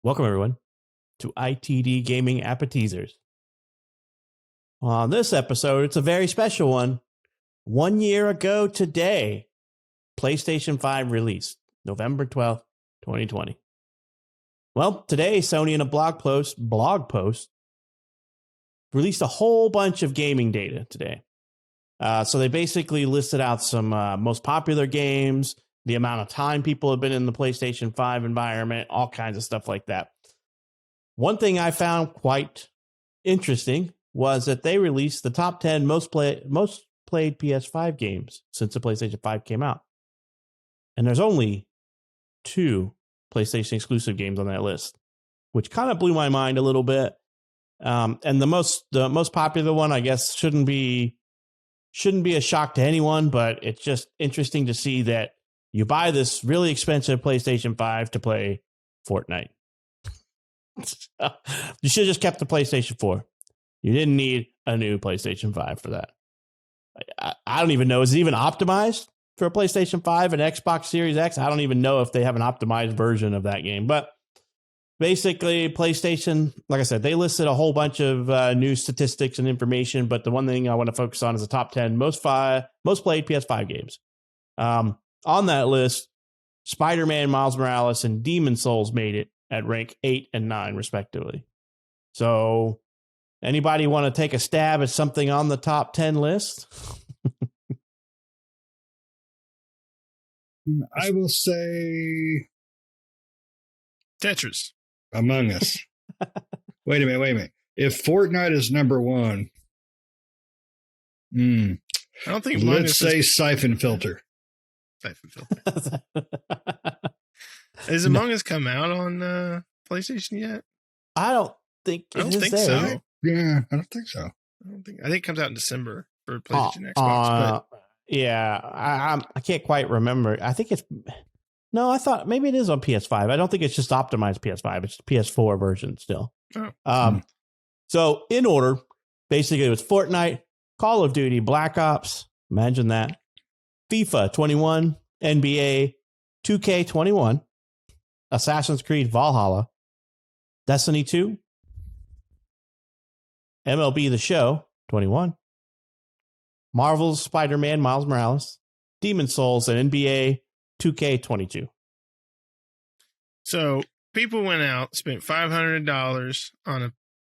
Welcome, everyone, to ITD Gaming Appetizers. On this episode, it's a very special one. 1 year ago today, PlayStation 5 released, November 12th, 2020. Well, today, Sony in a blog post released a whole bunch of gaming data today. So they basically listed out some most popular games, the amount of time people have been in the PlayStation 5 environment, all kinds of stuff like that. One thing I found quite interesting was that they released the top 10 most played PS5 games since the PlayStation 5 came out. And there's only 2 PlayStation exclusive games on that list, which kind of blew my mind a little bit. And the most popular one, I guess, shouldn't be a shock to anyone, but it's just interesting to see that you buy this really expensive PlayStation 5 to play Fortnite. You should have just kept the PlayStation 4. You didn't need a new PlayStation 5 for that. I don't even know. Is it even optimized for a PlayStation 5 and Xbox Series X? I don't even know if they have an optimized version of that game. But basically, PlayStation, like I said, they listed a whole bunch of new statistics and information. But the one thing I want to focus on is the top 10 most played PS5 games. On that list, Spider-Man, Miles Morales, and Demon's Souls made it at rank 8 and 9, respectively. So, anybody want to take a stab at something on the top 10 list? I will say Tetris. Among Us. Wait a minute. If Fortnite is number 1, I don't think let's say Siphon Filter. Siphon Filter. Has Among Us come out on PlayStation yet? I don't think so. Yeah, I don't think so. I think it comes out in December for PlayStation Xbox. Yeah, I can't quite remember. I think it's... No, I thought maybe it is on PS5. I don't think it's just optimized PS5. It's the PS4 version still. So in order, basically it was Fortnite, Call of Duty, Black Ops, imagine that, FIFA 21, NBA 2K21, Assassin's Creed Valhalla, Destiny 2, MLB The Show 21, Marvel's Spider-Man Miles Morales, Demon's Souls, and NBA 2K22. So people went out, spent $500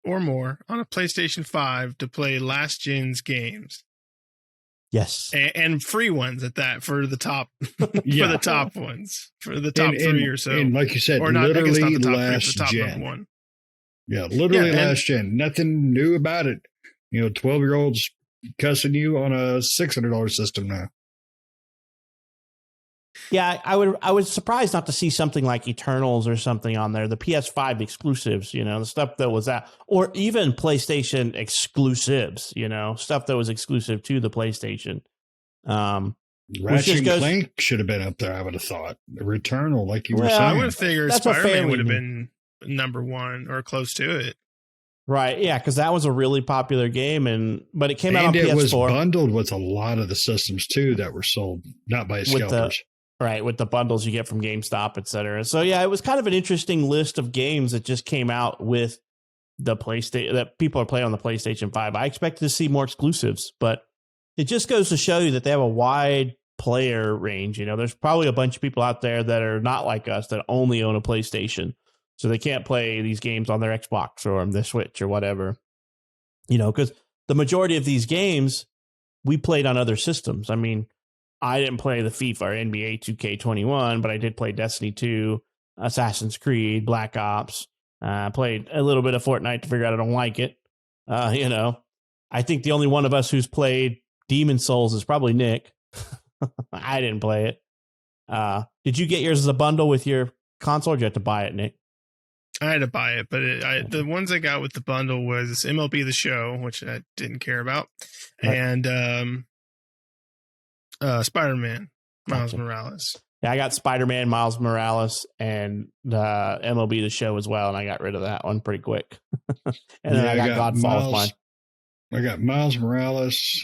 or more on a PlayStation 5 to play last gen's games. Yes, and free ones at that for the top for the top ones, for the top 3 or so. And like you said, or not, literally not the top last 3, the top gen. One. Yeah, literally last gen. Nothing new about it. 12-year-olds cussing you on a $600 system now. Yeah, I was surprised not to see something like Eternals or something on there. The PS5 exclusives, the stuff that was that, or even PlayStation exclusives, stuff that was exclusive to the PlayStation. Ratchet and Clank should have been up there, I would have thought. The Returnal, like you were saying. I would have figured Spider-Man would have been number 1 or close to it. Right, yeah, because that was a really popular game, but it came out on PS4. And it was bundled with a lot of the systems, too, that were sold, not by scalpers. Right, with the bundles you get from GameStop, et cetera. So, yeah, it was kind of an interesting list of games that just came out with the PlayStation, that people are playing on the PlayStation 5. I expected to see more exclusives, but it just goes to show you that they have a wide player range. There's probably a bunch of people out there that are not like us that only own a PlayStation. So they can't play these games on their Xbox or on their Switch or whatever. Because the majority of these games we played on other systems. I mean, I didn't play the FIFA or NBA 2K21, but I did play Destiny 2, Assassin's Creed, Black Ops. Played a little bit of Fortnite to figure out I don't like it. I think the only one of us who's played Demon's Souls is probably Nick. I didn't play it. Did you get yours as a bundle with your console, or did you have to buy it, Nick? I had to buy it, but the ones I got with the bundle was MLB The Show, which I didn't care about, and Spider-Man Miles Morales. Yeah, I got Spider-Man Miles Morales and MLB The Show as well, and I got rid of that one pretty quick. And then I got Godfall mine. I got Miles Morales,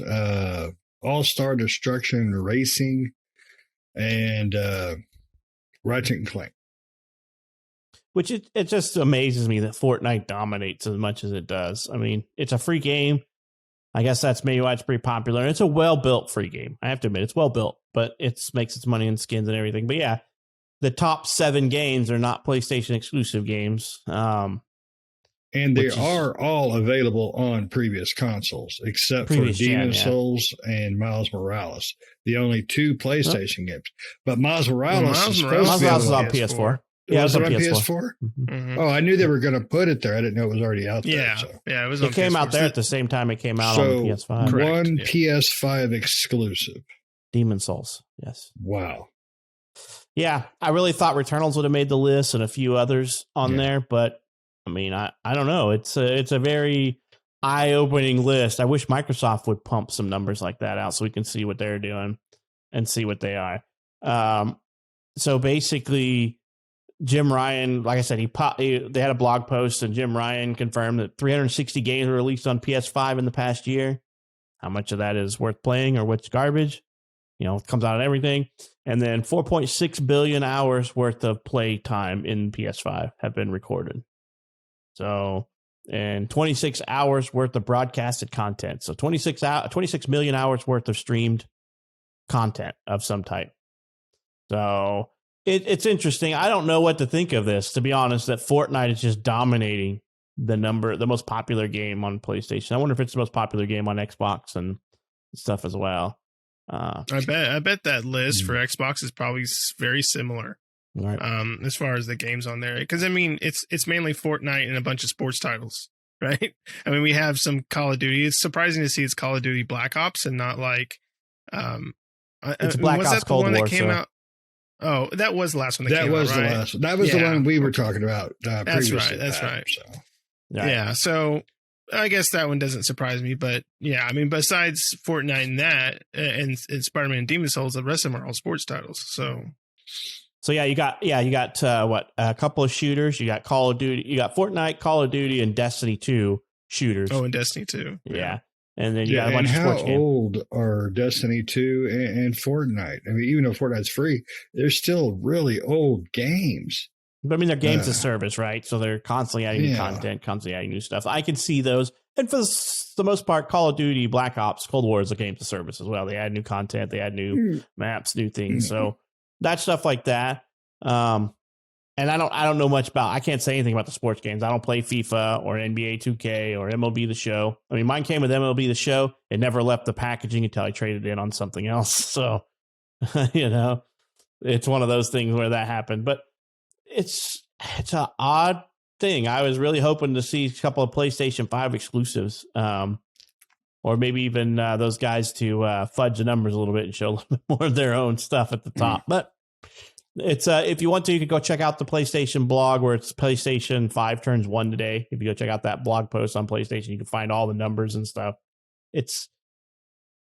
All-Star Destruction Racing, and Ratchet and Clank. which it just amazes me that Fortnite dominates as much as it does. I mean, it's a free game. I guess that's maybe why it's pretty popular. And it's a well-built free game. I have to admit, it's well-built, but it makes its money in skins and everything. But yeah, the top 7 games are not PlayStation exclusive games. And they are all available on previous consoles, except for Demon Souls and Miles Morales, the only 2 PlayStation games. But Miles Morales is on PS4. Yeah, was it on PS4? Mm-hmm. Oh, I knew they were going to put it there. I didn't know it was already out there. Yeah, so. Yeah, it was. It came out there at the same time it came out on PS5. One PS5 exclusive. Demon Souls, yes. Wow. Yeah, I really thought Returnals would have made the list and a few others on there, but I mean, I don't know. It's a very eye-opening list. I wish Microsoft would pump some numbers like that out so we can see what they're doing and see what they are. So basically, Jim Ryan, like I said, they had a blog post, and Jim Ryan confirmed that 360 games were released on PS5 in the past year. How much of that is worth playing or what's garbage? You know, it comes out of everything. And then 4.6 billion hours worth of play time in PS5 have been recorded. So, and 26 hours worth of broadcasted content. So 26 million hours worth of streamed content of some type. So it's interesting. I don't know what to think of this, to be honest, that Fortnite is just dominating the most popular game on PlayStation. I wonder if it's the most popular game on Xbox and stuff as well. I bet that list for Xbox is probably very similar. Right. As far as the games on there, because I mean, it's mainly Fortnite and a bunch of sports titles, right? I mean, we have some Call of Duty. It's surprising to see it's Call of Duty Black Ops and not like, it's Black Ops that the Cold one War, that came out? Oh, that was the last one. That was out, the right? last one. That was the one we were talking about. That's right. That's right. So. Yeah. So I guess that one doesn't surprise me, but yeah, I mean, besides Fortnite and that, and Spider-Man and Demon Souls, the rest of them are all sports titles. So yeah, you got what, a couple of shooters. You got Call of Duty, you got Fortnite, Call of Duty, and Destiny 2 shooters. Oh, and Destiny 2. Yeah. And then you got a bunch of sports games. How old are Destiny 2 and Fortnite? I mean, even though Fortnite's free, they're still really old games. But I mean, they're games of service, right? So they're constantly adding new content, constantly adding new stuff. I can see those. And for the most part, Call of Duty, Black Ops, Cold War is a games of service as well. They add new content, they add new maps, new things. So that stuff like that. And I don't know much about, I can't say anything about the sports games. I don't play FIFA or NBA 2K or MLB The Show. I mean, mine came with MLB The Show. It never left the packaging until I traded it on something else. So, you know, it's one of those things where that happened. But it's an odd thing. I was really hoping to see a couple of PlayStation 5 exclusives, or maybe even those guys to fudge the numbers a little bit and show a little bit more of their own stuff at the top. But it's if you want to, you can go check out the PlayStation blog where it's PlayStation 5 turns 1 today. If you go check out that blog post on PlayStation, you can find all the numbers and stuff. It's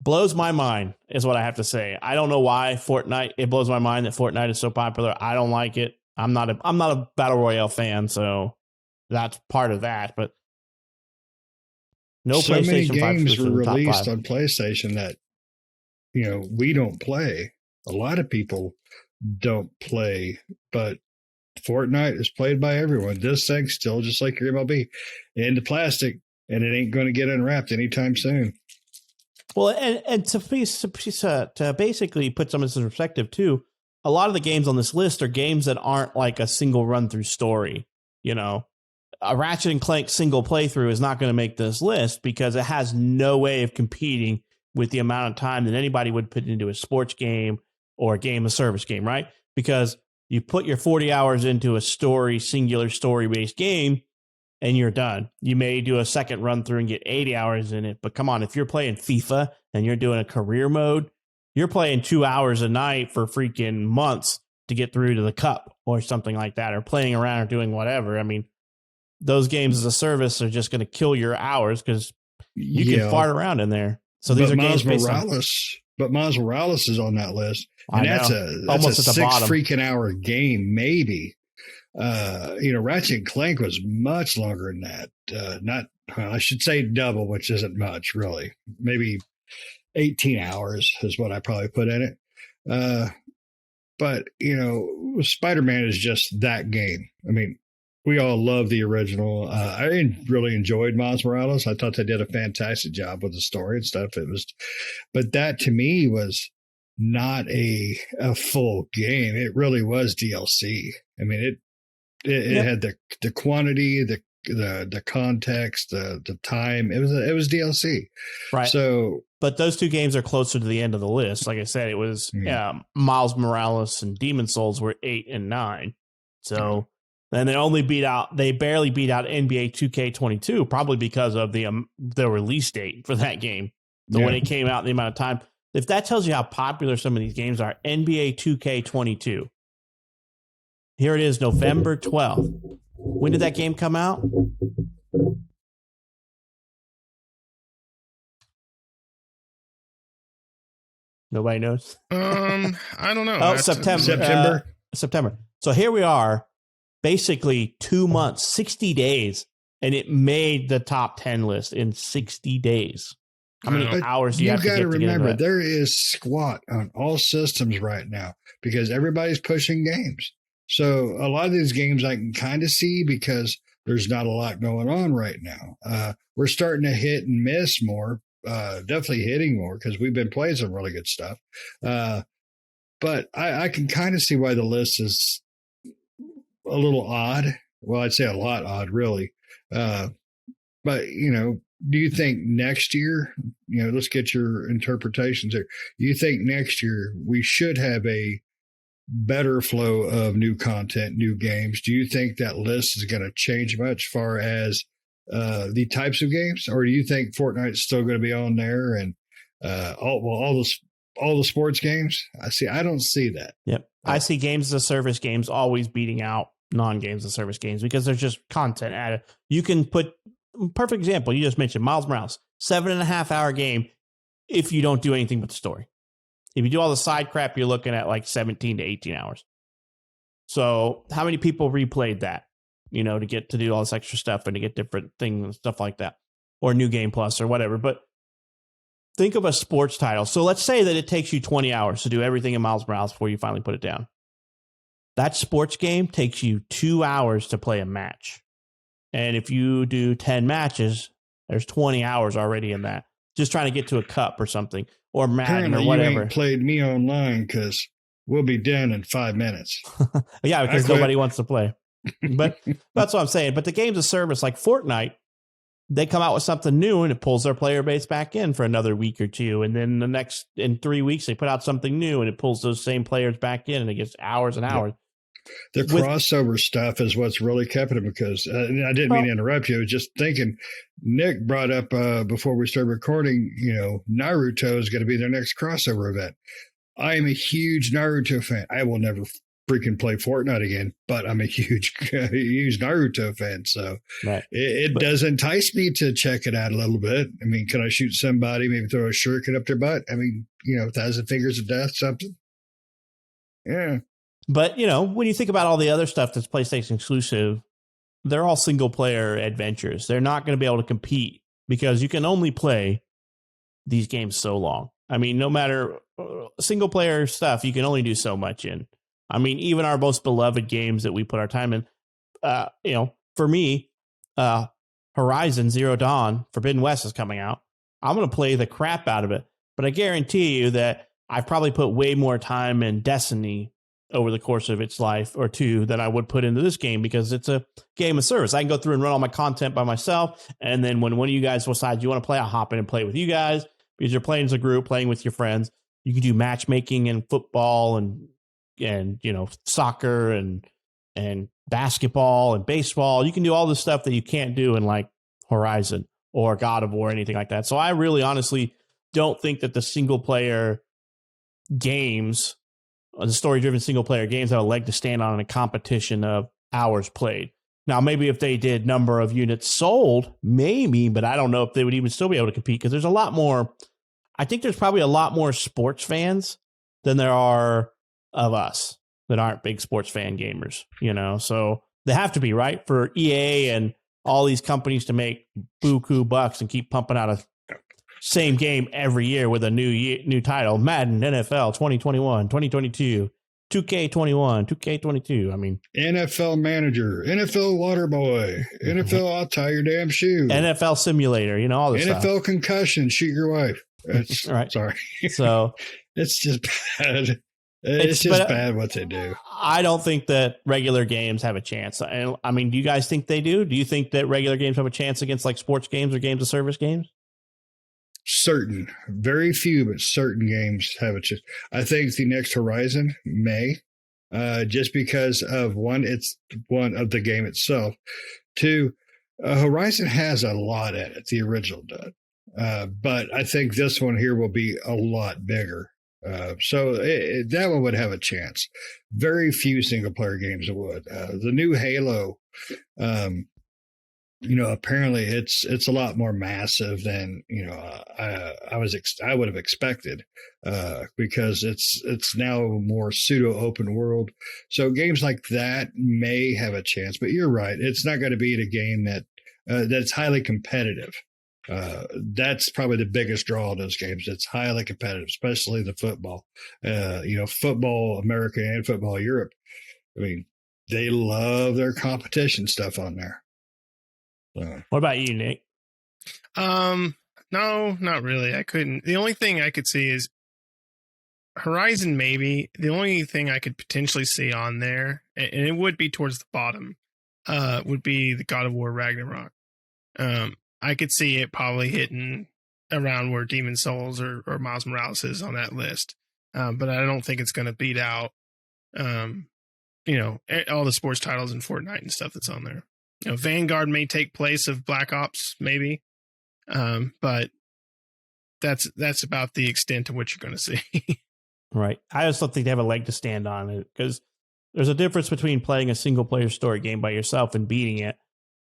blows my mind is what I have to say. I don't know why Fortnite. It blows my mind that Fortnite is so popular. I don't like it. I'm not a Battle Royale fan, so that's part of that. But no, so PlayStation 5 many games were released 5. on PlayStation that we don't play. A lot of people don't play, but Fortnite is played by everyone. This thing's still just like your MLB into plastic, and it ain't going to get unwrapped anytime soon. Well, and to basically put some of this in perspective too, a lot of the games on this list are games that aren't like a single run through story. You know, a Ratchet and Clank single playthrough is not going to make this list because it has no way of competing with the amount of time that anybody would put into a sports game or a game of service game, right? Because you put your 40 hours into a singular story-based game, and you're done. You may do a second run through and get 80 hours in it, but come on, if you're playing FIFA and you're doing a career mode, you're playing 2 hours a night for freaking months to get through to the cup or something like that, or playing around or doing whatever. I mean, those games as a service are just going to kill your hours because you can fart around in there. So these are games based on... But Miles Morales is on that list, and that's almost a at the 6 bottom. freaking hour game, maybe. Ratchet and Clank was much longer than that. I should say double, which isn't much, really. Maybe 18 hours is what I probably put in it. But Spider-Man is just that game. I mean, we all love the original. Really enjoyed Miles Morales. I thought they did a fantastic job with the story and stuff. But that to me was not a full game. It really was DLC. I mean, it had the quantity, the context, the time. It was DLC. Right. So, but those two games are closer to the end of the list. Like I said, it was Miles Morales and Demon Souls were 8 and 9. So then they barely beat out NBA 2K22, probably because of the release date for that game. So when it came out, the amount of time. If that tells you how popular some of these games are, NBA 2K22. Here it is, November 12th. When did that game come out? Nobody knows. I don't know. Oh, September. So here we are, basically 2 months, 60 days, and it made the top 10 list in 60 days. How many hours do you have to get to get into that? You got to remember, there is squat on all systems right now because everybody's pushing games. So a lot of these games I can kind of see because there's not a lot going on right now. We're starting to hit and miss more, definitely hitting more because we've been playing some really good stuff. But I can kind of see why the list is a little odd. Well, I'd say a lot odd, really. But, do you think next year, let's get your interpretations there. Do you think next year we should have a better flow of new content, new games? Do you think that list is going to change much as far as the types of games? Or do you think Fortnite is still going to be on there and all the sports games? I don't see that. Yep. I see games as a service games always beating out non-games as a service games because there's just content added. You can put perfect example. You just mentioned Miles Morales, 7.5 hour game. If you don't do anything but the story, if you do all the side crap, you're looking at like 17 to 18 hours. So how many people replayed that, to get to do all this extra stuff and to get different things and stuff like that, or New Game Plus or whatever. But think of a sports title. So let's say that it takes you 20 hours to do everything in Miles Morales before you finally put it down. That sports game takes you 2 hours to play a match. And if you do 10 matches, there's 20 hours already in that. Just trying to get to a cup or something, or Madden or whatever. You ain't played me online because we'll be done in 5 minutes. Yeah, because nobody wants to play. But that's what I'm saying. But the games of service like Fortnite, they come out with something new and it pulls their player base back in for another week or two. And then in 3 weeks, they put out something new and it pulls those same players back in and it gets hours and hours. The crossover stuff is what's really kept it because I didn't mean to interrupt you. I was just thinking Nick brought up before we started recording, Naruto is going to be their next crossover event. I am a huge Naruto fan. I will never freaking play Fortnite again, but I'm a huge Naruto fan. So it does entice me to check it out a little bit. I mean, can I shoot somebody, maybe throw a shuriken up their butt? I mean, 1,000 Fingers of Death, something. Yeah. But, when you think about all the other stuff that's PlayStation exclusive, they're all single player adventures. They're not going to be able to compete because you can only play these games so long. I mean, no matter single player stuff, you can only do so much in. I mean, even our most beloved games that we put our time in, for me, Horizon Zero Dawn Forbidden West is coming out. I'm going to play the crap out of it. But I guarantee you that I've probably put way more time in Destiny over the course of its life or two than I would put into this game because it's a game of service. I can go through and run all my content by myself. And then when one of you guys decides you want to play, I'll hop in and play with you guys because you're playing as a group, playing with your friends. You can do matchmaking and football and soccer and basketball and baseball. You can do all the stuff that you can't do in like Horizon or God of War or anything like that. So I really honestly don't think that the single player games, the story-driven single-player games have a leg to stand on in a competition of hours played. Now, maybe if they did number of units sold, maybe, but I don't know if they would even still be able to compete because there's a lot more. I think there's probably a lot more sports fans than there are of us that aren't big sports fan gamers, So they have to be, right? For EA and all these companies to make buku bucks and keep pumping out a same game every year with a new title, Madden NFL 2021, 2022, 2K21, 2K22. I mean, NFL Manager, NFL Waterboy, NFL I'll tie your damn shoe, NFL Simulator, all this NFL stuff. Concussion, shoot your wife. It's Right. Sorry. So it's just bad. It's just bad what they do. I don't think that regular games have a chance. I mean, do you guys think they do? Do you think that regular games have a chance against like sports games or games of service games? Certain, very few, but certain games have a chance. I think the next Horizon may, just because of it's one of the game itself. Two, Horizon has a lot in it, the original did. But I think this one here will be a lot bigger. So that one would have a chance. Very few single player games would. The new Halo, apparently it's a lot more massive than I would have expected, because it's now more pseudo open world. So games like that may have a chance. But you're right; it's not going to be a game that's highly competitive. That's probably the biggest draw of those games. It's highly competitive, especially the football. Football America and football Europe. I mean, they love their competition stuff on there. What about you, Nick? No, not really. I couldn't. The only thing I could see is Horizon, maybe. The only thing I could potentially see on there, and it would be towards the bottom, would be the God of War Ragnarok. I could see it probably hitting around where Demon Souls or Miles Morales is on that list. But I don't think it's going to beat out, all the sports titles in Fortnite and stuff that's on there. Vanguard may take place of Black Ops, maybe. But that's about the extent to which you're going to see. Right. I just don't think they have a leg to stand on, because there's a difference between playing a single player story game by yourself and beating it,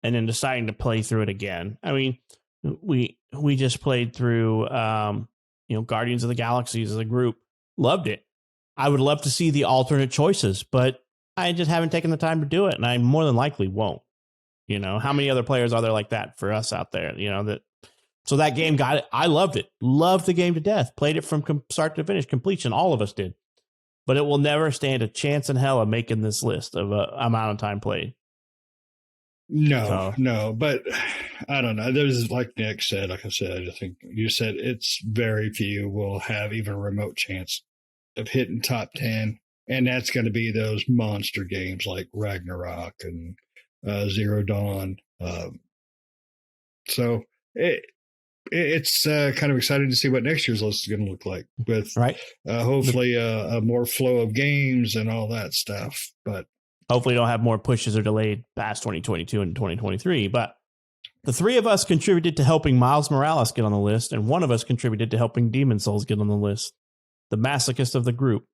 and then deciding to play through it again. I mean, we just played through, Guardians of the Galaxies as a group. Loved it. I would love to see the alternate choices, but I just haven't taken the time to do it, and I more than likely won't. How many other players are there like that for us out there? So that game got it. I loved it. Loved the game to death. Played it from start to finish, completion. All of us did. But it will never stand a chance in hell of making this list of amount of time played. No, but I don't know. There's, like Nick said, like I said, I think you said it's very few will have even a remote chance of hitting top 10. And that's going to be those monster games like Ragnarok and Zero Dawn. So it's kind of exciting to see what next year's list is going to look like with hopefully a more flow of games and all that stuff. But hopefully don't have more pushes or delayed past 2022 and 2023. But the three of us contributed to helping Miles Morales get on the list, and one of us contributed to helping Demon Souls get on the list. The masochist of the group.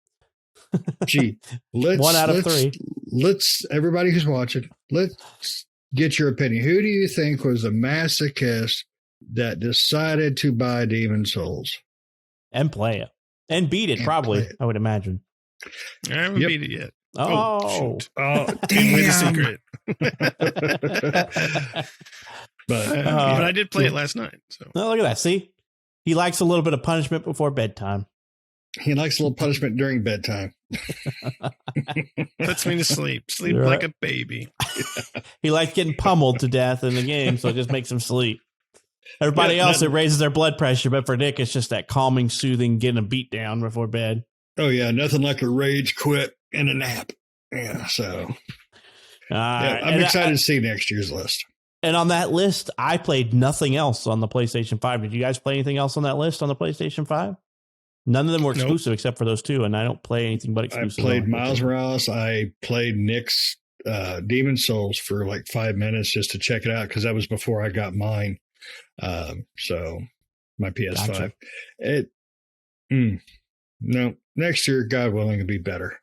Gee, one out of three. Let's everybody who's watching, let's get your opinion. Who do you think was the masochist that decided to buy Demon Souls and play it and beat it? Probably, I would imagine. I haven't beat it yet. Oh, damn! Away the secret. But I did play it last night. So look at that. See, he likes a little bit of punishment before bedtime. He likes a little punishment during bedtime. Puts me to sleep. Sleep like a baby. He likes getting pummeled to death in the game, so it just makes him sleep. Everybody else, it raises their blood pressure, but for Nick, it's just that calming, soothing, getting a beat down before bed. Oh, yeah. Nothing like a rage quit and a nap. Yeah, so I'm excited to see next year's list. And on that list, I played nothing else on the PlayStation 5. Did you guys play anything else on that list on the PlayStation 5? None of them were exclusive except for those two, and I don't play anything but exclusive. I played Miles Morales. I played Nick's Demon Souls for like 5 minutes just to check it out because that was before I got mine. So my PS5. Gotcha. No, next year, God willing, it'll be better.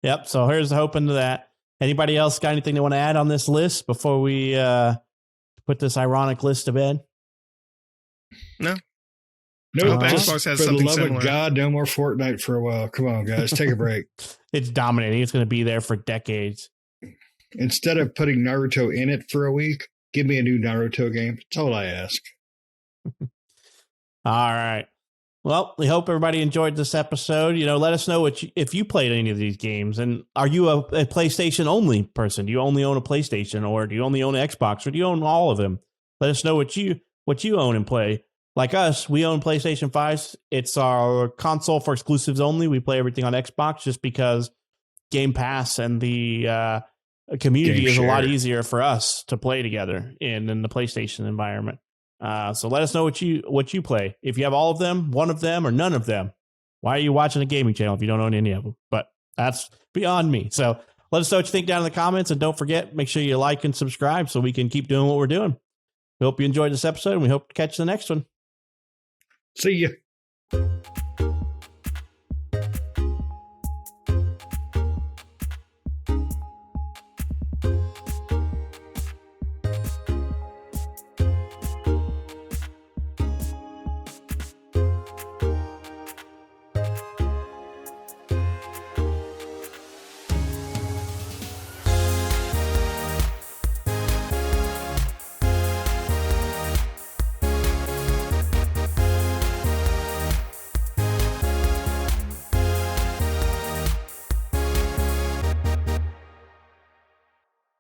Yep. So here's hoping to that. Anybody else got anything they want to add on this list before we put this ironic list to bed? No. Xbox has for the love similar. of God, no more Fortnite for a while. Come on, guys, take a break. It's dominating. It's going to be there for decades. Instead of putting Naruto in it for a week, give me a new Naruto game. That's all I ask. All right. Well, we hope everybody enjoyed this episode. Let us know if you played any of these games, and are you a PlayStation only person? Do you only own a PlayStation, or do you only own an Xbox, or do you own all of them? Let us know what you own and play. Like us, we own PlayStation 5s. It's our console for exclusives only. We play everything on Xbox just because Game Pass and the community is a lot easier for us to play together in the PlayStation environment. So let us know what you play. If you have all of them, one of them, or none of them, why are you watching a gaming channel if you don't own any of them? But that's beyond me. So let us know what you think down in the comments. And don't forget, make sure you like and subscribe so we can keep doing what we're doing. We hope you enjoyed this episode, and we hope to catch the next one. See ya.